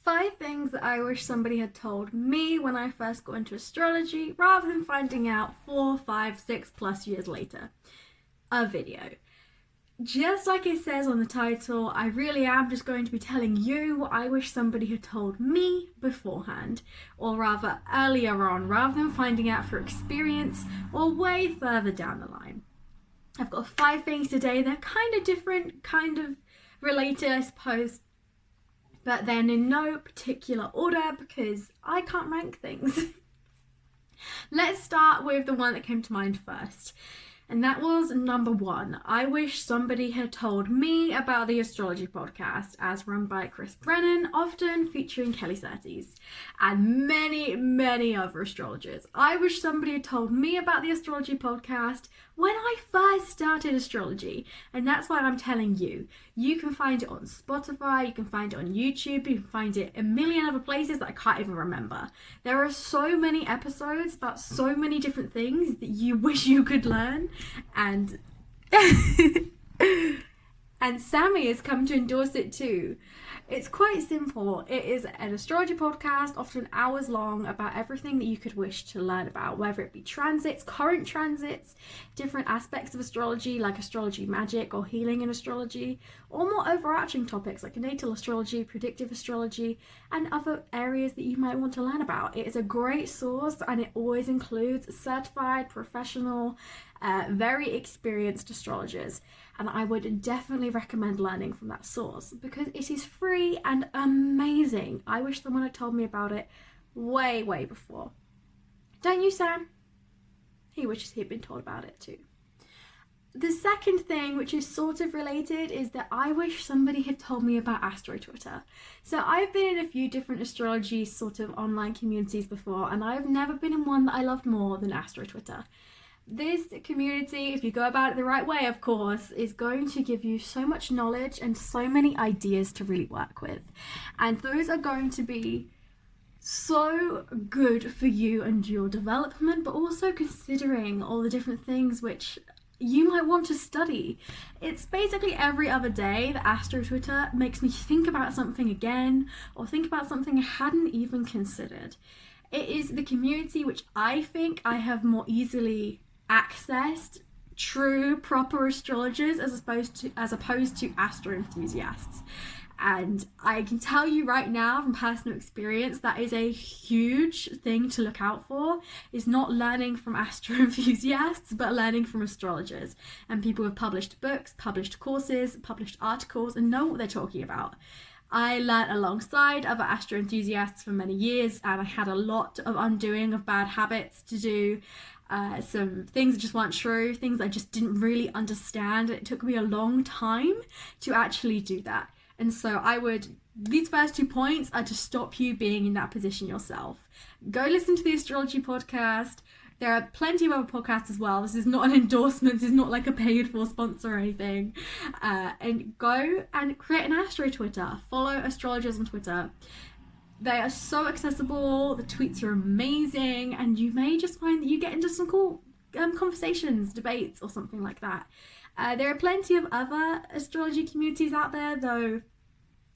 5 things that I wish somebody had told me when I first got into astrology rather than finding out 4, 5, 6 plus years later. A video. Just like it says on the title, I really am just going to be telling you what I wish somebody had told me beforehand, or rather earlier on, rather than finding out through experience or way further down the line. I've got 5 things today. They're kind of different, kind of related, I suppose, but then in no particular order because I can't rank things. Let's start with the one that came to mind first. And that was number 1. I wish somebody had told me about the Astrology podcast as run by Chris Brennan, often featuring Kelly Surtees and many, many other astrologers. I wish somebody had told me about the Astrology podcast when I first started astrology. And that's why I'm telling you. You can find it on Spotify, you can find it on YouTube, you can find it a million other places that I can't even remember. There are so many episodes about so many different things that you wish you could learn. And and Sammy has come to endorse it too. It's quite simple. It is an astrology podcast, often hours long, about everything that you could wish to learn about, whether it be transits, current transits, different aspects of astrology like astrology magic or healing in astrology, or more overarching topics like natal astrology, predictive astrology, and other areas that you might want to learn about. It is a great source and it always includes certified, professional, very experienced astrologers, and I would definitely recommend learning from that source because it is free and amazing. I wish someone had told me about it way before. Don't you, Sam? He wishes he'd been told about it too. The second thing, which is sort of related, is that I wish somebody had told me about Astro Twitter. So I've been in a few different astrology sort of online communities before, and I've never been in one that I loved more than Astro Twitter. This community, if you go about it the right way, of course, is going to give you so much knowledge and so many ideas to really work with. And those are going to be so good for you and your development, but also considering all the different things which you might want to study. It's basically every other day that Astro Twitter makes me think about something again, or think about something I hadn't even considered. It is the community which I think I have more easily accessed true proper astrologers as opposed to astro enthusiasts. And I can tell you right now from personal experience that is a huge thing to look out for, is not learning from astro enthusiasts but learning from astrologers and people who have published books, published courses, published articles and know what they're talking about. I learnt alongside other astro enthusiasts for many years, and I had a lot of undoing of bad habits to do. Some things that just weren't true, things I just didn't really understand. It took me a long time to actually do that. And so these first 2 points are to stop you being in that position yourself. Go listen to the Astrology podcast. There are plenty of other podcasts as well. This is not an endorsement. This is not like a paid for sponsor or anything. And go and create an Astro Twitter. Follow astrologers on Twitter. They are so accessible. The tweets are amazing. And you may just find that you get into some cool conversations, debates, or something like that. There are plenty of other astrology communities out there, though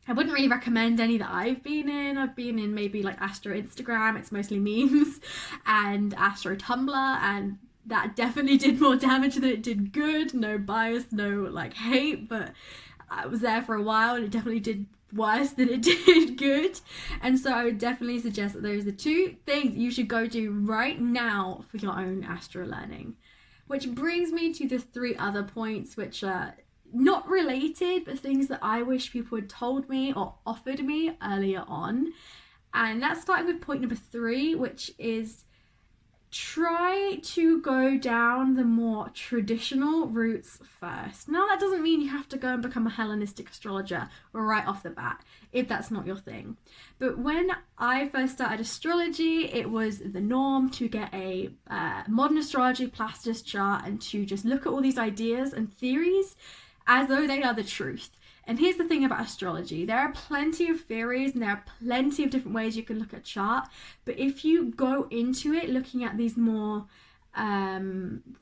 I wouldn't really recommend any that I've been in. I've been in maybe like Astro Instagram, it's mostly memes, and Astro Tumblr, and that definitely did more damage than it did good. No bias, no like hate, but I was there for a while and it definitely did worse than it did good. And so I would definitely suggest that those are the 2 things you should go do right now for your own astro learning. Which brings me to the 3 other points, which are not related, but things that I wish people had told me or offered me earlier on. And that's starting with point number 3, which is try to go down the more traditional routes first. Now, that doesn't mean you have to go and become a Hellenistic astrologer right off the bat, if that's not your thing. But when I first started astrology, it was the norm to get a modern astrology Placidus chart and to just look at all these ideas and theories as though they are the truth. And here's the thing about astrology. There are plenty of theories and there are plenty of different ways you can look at a chart. But if you go into it looking at these more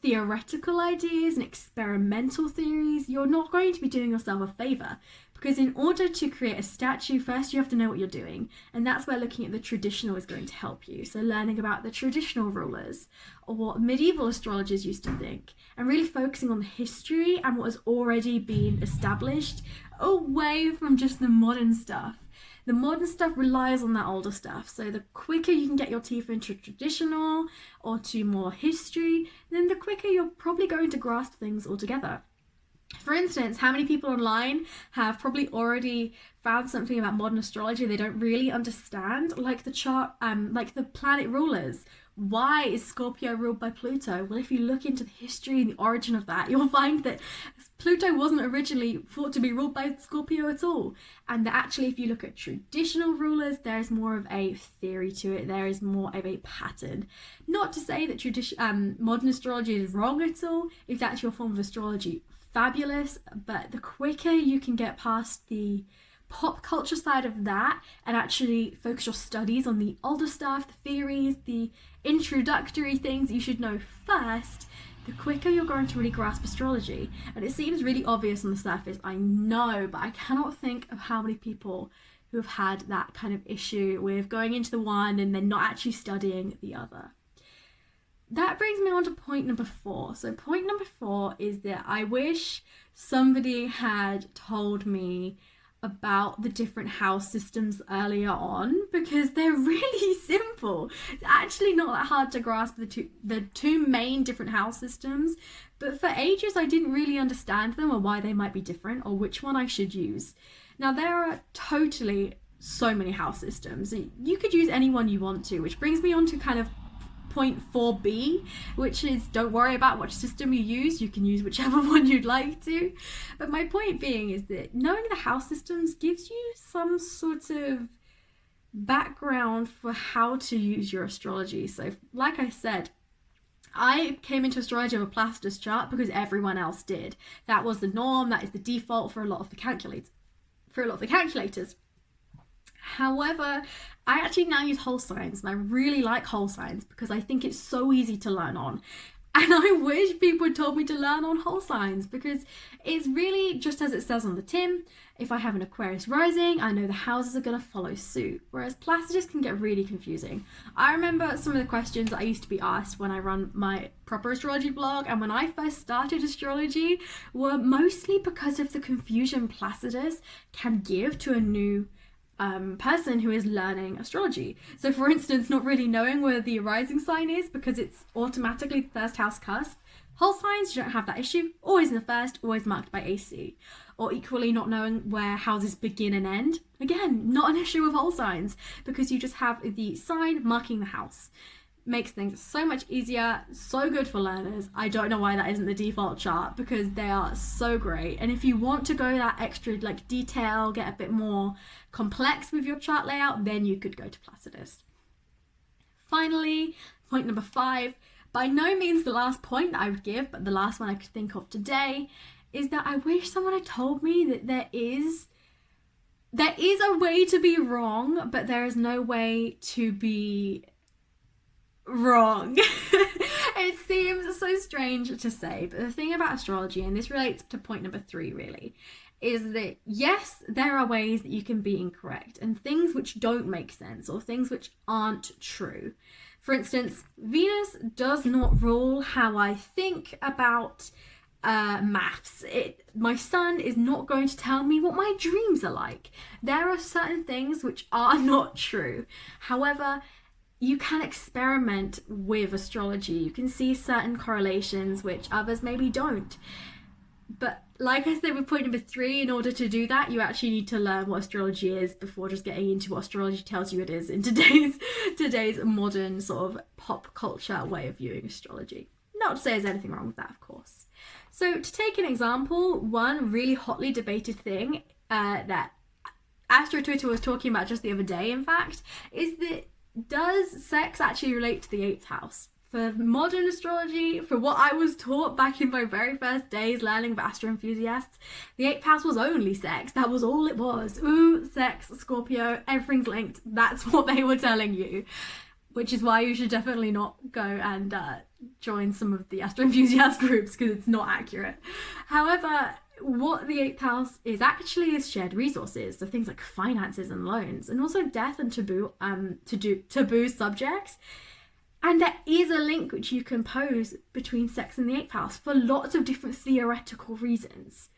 theoretical ideas and experimental theories, you're not going to be doing yourself a favour Because in order to create a statue, first you have to know what you're doing. And that's where looking at the traditional is going to help you. So learning about the traditional rulers, or what medieval astrologers used to think, and really focusing on the history and what has already been established, away from just the modern stuff. The modern stuff relies on that older stuff. So the quicker you can get your teeth into traditional or to more history, then the quicker you're probably going to grasp things altogether. For instance, how many people online have probably already found something about modern astrology they don't really understand, like the chart, like the planet rulers. Why is Scorpio ruled by Pluto? Well, if you look into the history and the origin of that, you'll find that Pluto wasn't originally thought to be ruled by Scorpio at all. And that actually, if you look at traditional rulers, there's more of a theory to it. There is more of a pattern. Not to say that modern astrology is wrong at all. It's actually a form of astrology. Fabulous, but the quicker you can get past the pop culture side of that and actually focus your studies on the older stuff, the theories, the introductory things you should know first, the quicker you're going to really grasp astrology. And it seems really obvious on the surface, I know, but I cannot think of how many people who have had that kind of issue with going into the one and then not actually studying the other. That brings me on to point number 4. So point number 4 is that I wish somebody had told me about the different house systems earlier on, because they're really simple. It's actually not that hard to grasp the two main different house systems, but for ages I didn't really understand them or why they might be different or which one I should use. Now there are totally so many house systems. You could use any one you want to, which brings me on to kind of point 4b, which is don't worry about which system you use use whichever one you'd like to. But my point being is that knowing the house systems gives you some sort of background for how to use your astrology. So like I said, I came into astrology of a Placidus chart because everyone else did. That was the norm, that is the default for a lot of the calculators. However, I actually now use whole signs, and I really like whole signs because I think it's so easy to learn on. And I wish people had told me to learn on whole signs, because it's really just as it says on the tin. If I have an Aquarius rising, I know the houses are going to follow suit, whereas Placidus can get really confusing. I remember some of the questions I used to be asked when I run my proper astrology blog and when I first started astrology were mostly because of the confusion Placidus can give to a new person who is learning astrology. So for instance, not really knowing where the rising sign is because it's automatically the first house cusp. Whole signs, you don't have that issue. Always in the first, always marked by AC. Or equally not knowing where houses begin and end. Again, not an issue with whole signs because you just have the sign marking the house. Makes things so much easier, so good for learners. I don't know why that isn't the default chart because they are so great. And if you want to go that extra detail, get a bit more complex with your chart layout, then you could go to Placidus. Finally, point number 5, by no means the last point that I would give, but the last one I could think of today, is that I wish someone had told me that there is a way to be wrong, but there is no way to be wrong. It seems so strange to say, but the thing about astrology, and this relates to point number 3 really, is that yes, there are ways that you can be incorrect and things which don't make sense or things which aren't true. For instance, Venus does not rule how I think about maths. My sun is not going to tell me what my dreams are like. There are certain things which are not true. However, you can experiment with astrology. You can see certain correlations which others maybe don't. But like I said with point number 3, in order to do that, you actually need to learn what astrology is before just getting into what astrology tells you it is in today's modern sort of pop culture way of viewing astrology. Not to say there's anything wrong with that, of course. So to take an example, one really hotly debated thing that Astro Twitter was talking about just the other day, in fact, is that does sex actually relate to the 8th house? For modern astrology, for what I was taught back in my very first days learning with astro enthusiasts, the 8th house was only sex. That was all it was. Ooh, sex, Scorpio, everything's linked. That's what they were telling you. Which is why you should definitely not go and join some of the astro enthusiast groups because it's not accurate. However, what the eighth house is actually is shared resources, so things like finances and loans, and also death and taboo subjects. And there is a link which you can pose between sex and the eighth house for lots of different theoretical reasons.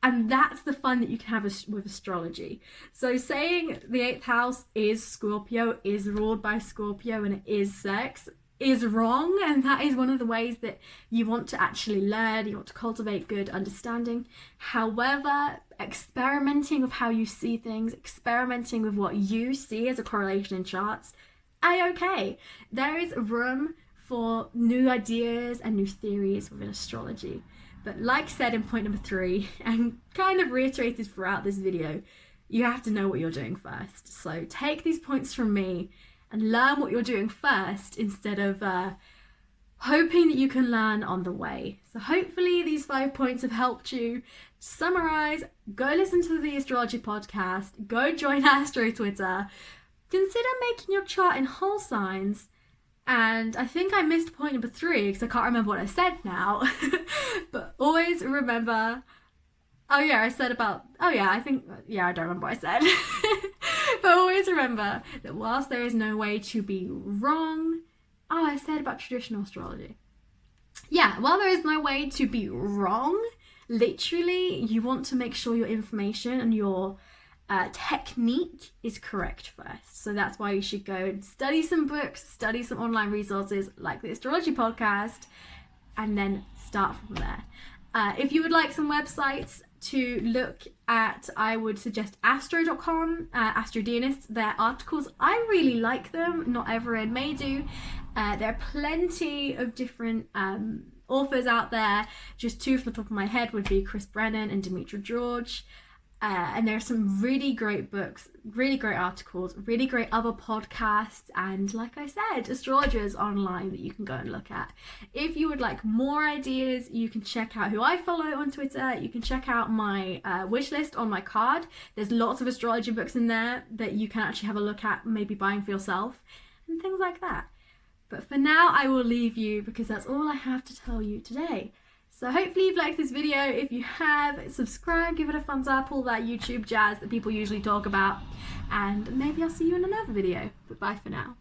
And that's the fun that you can have with astrology. So saying the eighth house is Scorpio, is ruled by Scorpio, and it is sex, is wrong. And that is one of the ways that you want to actually learn, you want to cultivate good understanding. However, experimenting with how you see things, experimenting with what you see as a correlation in charts, okay. There is room for new ideas and new theories within astrology. But like said in point number 3, and kind of reiterated throughout this video, you have to know what you're doing first. So take these points from me and learn what you're doing first instead of hoping that you can learn on the way. So hopefully these 5 points have helped you. To summarize, go listen to the Astrology podcast, go join Astro Twitter, consider making your chart in whole signs. And I think I missed point number 3 because I can't remember what I said now. But always remember, I don't remember what I said. But always remember that whilst there is no way to be wrong, I said about traditional astrology. Yeah, while there is no way to be wrong, literally you want to make sure your information and your technique is correct first. So that's why you should go and study some books, study some online resources like the Astrology podcast, and then start from there. If you would like some websites to look at, I would suggest astro.com, Astrodienist. Their articles, I really like them. Not everyone may do. There are plenty of different authors out there. Just 2 from the top of my head would be Chris Brennan and Demetra George. And there are some really great books, really great articles, really great other podcasts, and like I said, astrologers online that you can go and look at. If you would like more ideas, you can check out who I follow on Twitter. You can check out my wish list on my card. There's lots of astrology books in there that you can actually have a look at, maybe buying for yourself, and things like that. But for now, I will leave you because that's all I have to tell you today. So hopefully you've liked this video. If you have, subscribe, give it a thumbs up, all that YouTube jazz that people usually talk about. And maybe I'll see you in another video. But bye for now.